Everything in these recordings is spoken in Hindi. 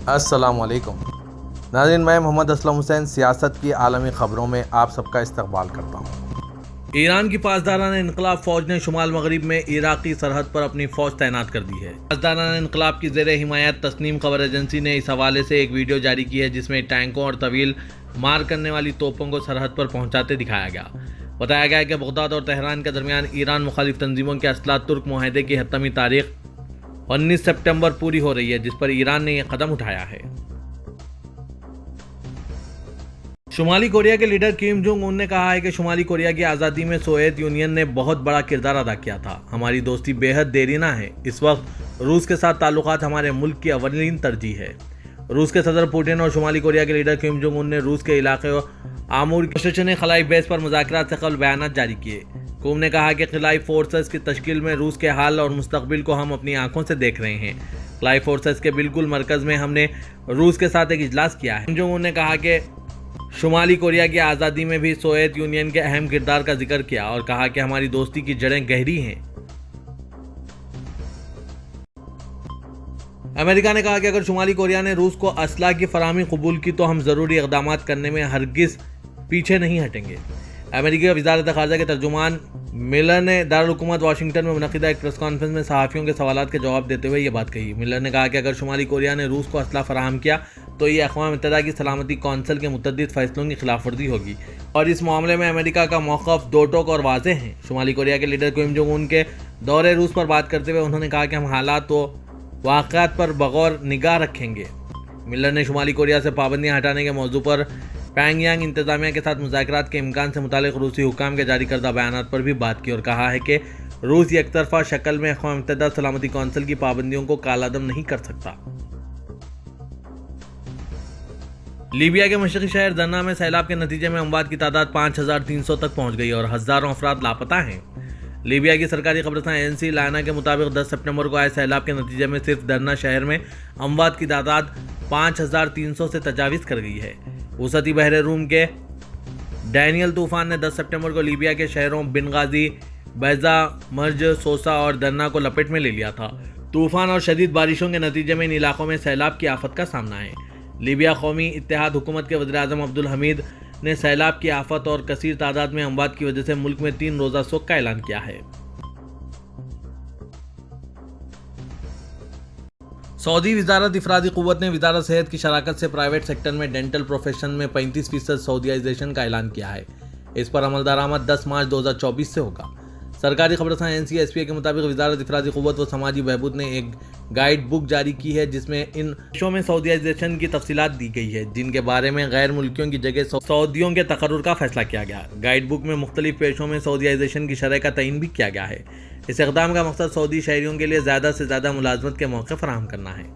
अस्सलामुअलैकुम नाज़रीन, मैं मोहम्मद असलम हुसैन सियासत की आलमी ख़बरों में आप सबका इस्तकबाल करता हूँ। ईरान की पासदारान इनकलाब फ़ौज ने शुमाल मगरिब में इराक़ी सरहद पर अपनी फ़ौज तैनात कर दी है। पासदारान इनकलाब की ज़ेर हिमायत तस्नीम खबर एजेंसी ने इस हवाले से एक वीडियो जारी की है, जिसमें टैंकों और तवील मार करने वाली तोपों को सरहद पर पहुँचाते दिखाया गया। बताया गया है कि बगदाद और तेहरान के दरमियान ईरान मुखालिफ तंजीमों के असलाह तुर्क मुआहदे की हतमी तारीख 19 सितंबर पूरी हो रही है, जिस पर ईरान ने यह कदम उठाया है। शुमाली कोरिया के लीडर किम जोंग उन ने कहा है कि शुमाली कोरिया की आज़ादी में सोवियत यूनियन ने बहुत बड़ा किरदार अदा किया था। हमारी दोस्ती बेहद देरीना है। इस वक्त रूस के साथ ताल्लुकात हमारे मुल्क की अवलीन तरजीह है। रूस के सदर पुतिन और शुमाली कोरिया के लीडर किम जोंग उन ने रूस के इलाके आमूर की खलाई बेस पर मुज़ाकरात से कबल बयान जारी किए। किम ने कहा कि खलाई फोर्सेस की तश्कील में रूस के हाल और मुस्तकबिल को हम अपनी आंखों से देख रहे हैं। खलाई फोर्सेस के बिल्कुल मरकज़ में हमने रूस के साथ एक इजलास किया है। किम जोंग उन ने कहा कि शुमाली कोरिया की आज़ादी में भी सोवियत यूनियन के अहम किरदार का जिक्र किया और कहा कि हमारी दोस्ती की जड़ें गहरी हैं। अमेरिका ने कहा कि अगर शुमाली कोरिया ने रूस को असलाह की फराहमी कबूल की तो हम ज़रूरी इक़दाम करने में हरगिज़ पीछे नहीं हटेंगे। अमेरिकी वज़ारत ख़ारजा के तर्जुमान मिलर ने दारुल हुकूमत वाशिंगटन में मुनक़िदा एक प्रेस कॉन्फ्रेंस में सहाफ़ियों के सवालात के जवाब देते हुए ये बात कही। मिलर ने कहा कि अगर शुमाली कोरिया ने रूस को असला फराहम किया तो ये अक़वाम मुत्तहिदा की सलामती कौंसिल के मुतअद्दिद फ़ैसलों की खिलाफवर्जी होगी और इस मामले में अमेरिका का मौक़िफ़ दो टोक और वाज़ेह है। शुमाली कोरिया के लीडर किम जोंग उन के दौरे रूस पर बात करते हुए उन्होंने कहा कि हम हालात व वाक़यात पर बगौर निगाह रखेंगे। मिलर ने शुमाली कोरिया से पाबंदियाँ हटाने के मौजू पर प्योंगयांग इंतज़ामिया के साथ मुज़ाकरात के इम्कान से मुतालिक रूसी हुकाम के जारी करदा बयानात पर भी बात की और कहा है कि रूस एक तरफा शक्ल में अक़वाम मुत्तहिदा सलामती कौंसिल की पाबंदियों को कालादम नहीं कर सकता। लीबिया के मशरक़ी शहर दर्ना में सैलाब के नतीजे में अमवात की तादाद 5300 तक पहुँच गई और हज़ारों अफराद लापता हैं। लीबिया की सरकारी ख़बरसां एजेंसी लाना के मुताबिक 10 सितंबर को आए सैलाब के नतीजे में सिर्फ दर्ना शहर में अमवात की तादाद 5300 से तजावीज़ कर गई है। वसती बहरे रूम के डैनियल तूफ़ान ने 10 सितंबर को लीबिया के शहरों बिनगाजी, बैज़ा, मर्ज, सोसा और दर्ना को लपेट में ले लिया था। तूफ़ान और शदीद बारिशों के नतीजे में इन इलाकों में सैलाब की आफत का सामना है। लीबिया कौमी इत्तेहाद हुकूमत के वज़ीर आज़म अब्दुल हमीद ने सैलाब की आफत और कसीर तादाद में अमवात की वजह से मुल्क में 3 रोज़ा सोग का ऐलान किया है। सऊदी वज़ारत इफ़रादी क़ुव्वत ने वज़ारत सेहत की शराकत से प्राइवेट सेक्टर में डेंटल प्रोफेशन में 35% सऊदीयाइजेशन का ऐलान किया है। इस पर अमल दरामद 10 मार्च 2024 से होगा। सरकारी खबरसां NCSPA के मुताबिक वज़ारत इफ़रादी क़ुव्वत व समाजी बहबूद ने एक गाइड बुक जारी की है, जिसमें इन देशों में सऊदीयाइजेशन की तफसीलात दी गई है, जिनके बारे में गैर मुल्कियों की जगह सऊदियों के तकर्रुर का फैसला किया गया। गाइड बुक में मुख्तलिफ पेशों में सऊदीयाइजेशन की शरह का तयन भी किया गया है। इस इक़दाम का मकसद सऊदी शहरियों के लिए ज़्यादा से ज़्यादा मुलाजमत के मौके फराहम करना है।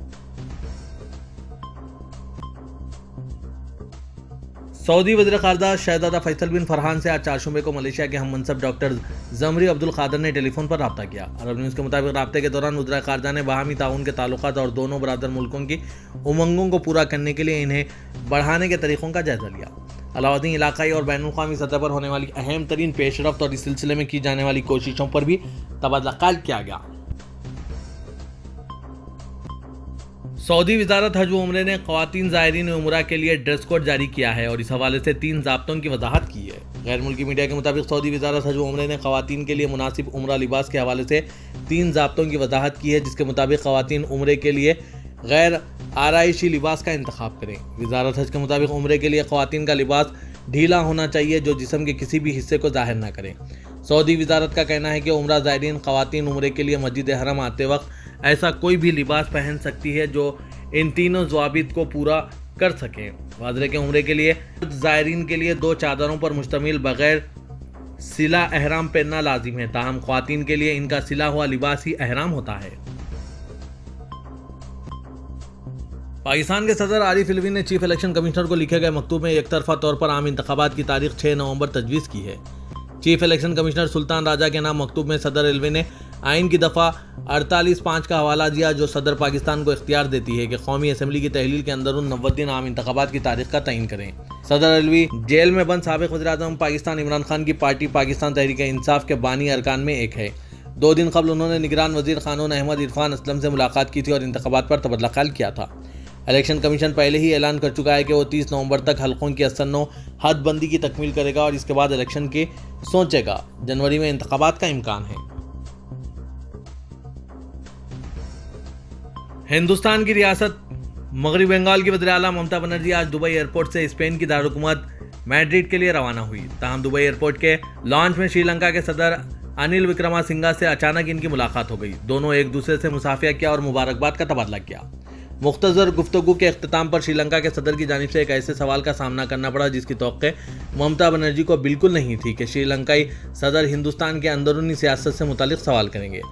सऊदी वज़ीर ख़ारजा शहज़ादा फैसल बिन फरहान से आज चारशंबे को मलेशिया के हम मनसब डॉक्टर ज़मरी अब्दुल क़ादिर ने टेलीफोन पर रब्ता किया। अरब न्यूज़ के मुताबिक रब्ते के दौरान वज़ीर ख़ारजा ने बाहमी ताउन के ताल्लुकात और दोनों बरादर मुल्कों की उमंगों को पूरा करने के लिए इन्हें बढ़ाने के तरीक़ों का जायज़ा लिया। अलाउद्दीन इलाक़ाई और बैनुल-अक़वामी सतह पर होने वाली अहम तरीन पेशरफ्त और इस सिलसिले में की जाने वाली कोशिशों पर भी तबादला ख्याल किया गया। सऊदी वज़ारत हज व उम्रे ने ख़वातीन ज़ायरीन उम्रा के लिए ड्रेस कोड जारी किया है और इस हवाले से 3 ज़ाब्तों की वजाहत की है। गैर मुल्की मीडिया के मुताबिक सऊदी वज़ारत हज व उम्रे ने ख़वातीन के लिए मुनासिब उम्रा लिबास के हवाले से 3 ज़ाब्तों की वजाहत की है, जिसके मुताबिक ख़वातीन उम्रे के लिए गैर आराइशी लिबास का इंतखाब करें। वज़ारत हज के मुताबिक उम्रे के लिए ख़वातीन का लिबास ढीला होना चाहिए जो जिस्म के किसी भी हिस्से को ज़ाहिर न करें। सऊदी वज़ारत का कहना है कि उम्रा ज़ायरीन ख़वातीन उम्रे के लिए मस्जिद हरम आते वक्त ऐसा कोई भी लिबास पहन सकती है जो इन तीनों ज़वाबित को पूरा कर सकें। वाज़रे के उम्रे के लिए ज़ायरीन के लिए 2 चादरों पर मुश्तमिल बग़ैर सिला एहराम पहनना लाजिम है, ताहम ख़वातीन के लिए इनका सिला हुआ लिबास ही एहराम होता है। पाकिस्तान के सदर आरिफ अलवी ने चीफ इलेक्शन कमिश्नर को लिखे गए मकतूब में एक तरफा तौर पर आम इंतखाबात की तारीख 6 नवंबर तजवीज़ की है। Chief election commissioner Sultan Raja के नाम मकतूब में सदर अलवी ने आइन की दफ़ा 48(5) का हवाला दिया, जो सदर पाकिस्तान को इख्तियार देती है कि कौमी असम्बली की तहलील के अंदर 90 दिन आम इंतखाबात की तारीख का तयन करें। सदर अलवी जेल में बंद साबिक़ वज़ीर-ए-आज़म पाकिस्तान इमरान खान की पार्टी पाकिस्तान तहरीक इंसाफ के बानी अरकान में एक है। 2 दिन कबल उन्होंने निगरान वज़ीर क़ानून अहमद इरफान असलम से मुलाकात की थी और इंतखाबात पर तबादला ख्याल किया था। इलेक्शन कमीशन पहले ही ऐलान कर चुका है कि वो 30 नवंबर तक हलकों की असन्नो हदबंदी की तकमील करेगा और इसके बाद इलेक्शन की सोचेगा। जनवरी में इंतखाबात का इम्कान है। हिंदुस्तान की रियासत मगरबी बंगाल की वज़ीर आला ममता बनर्जी आज दुबई एयरपोर्ट से स्पेन की दारुलहुकूमत मैड्रिड के लिए रवाना हुई। ताहम दुबई एयरपोर्ट के लॉन्च में श्रीलंका के सदर अनिल विक्रमासिंघा से अचानक इनकी मुलाकात हो गई। दोनों एक दूसरे से मुसाफिया किया और मुबारकबाद का तबादला किया। मुख्तसर गुफ्तगू के अख्ताम पर श्रीलंका के सदर की जानिब से एक ऐसे सवाल का सामना करना पड़ा जिसकी तौक़्क़े ममता बनर्जी को बिल्कुल नहीं थी कि श्रीलंकाई सदर हिंदुस्तान के अंदरूनी सियासत से मुतालिक सवाल करेंगे।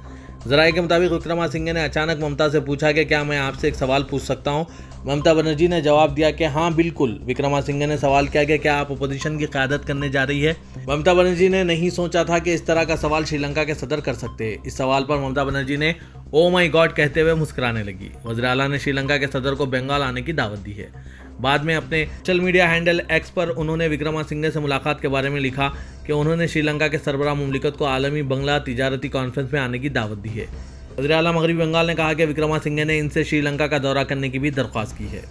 ज़राए के मुताबिक विक्रमासिंघे ने अचानक ममता से पूछा कि क्या मैं आपसे एक सवाल पूछ सकता हूं। ममता बनर्जी ने जवाब दिया कि हाँ बिल्कुल। विक्रमासिंघे ने सवाल किया कि क्या आप अपोजिशन की क़यादत करने जा रही है। ममता बनर्जी ने नहीं सोचा था कि इस तरह का सवाल श्रीलंका के सदर कर सकते हैं। इस सवाल पर ममता बनर्जी ने ओ माई गॉड कहते हुए मुस्कुराने लगी। वज़ीर आला ने श्रीलंका के सदर को बंगाल आने की दावत दी है। बाद में अपने सोशल मीडिया हैंडल एक्स पर उन्होंने विक्रमासिंघे से मुलाकात के बारे में लिखा कि उन्होंने श्रीलंका के सरबराह मुमलिकत को आलमी बंगला तिजारती कॉन्फ्रेंस में आने की दावत दी है। वज़ीर आला मगरबी बंगाल ने कहा कि विक्रमासिंघे ने इनसे श्रीलंका का दौरा करने की भी दरख्वास्त की है।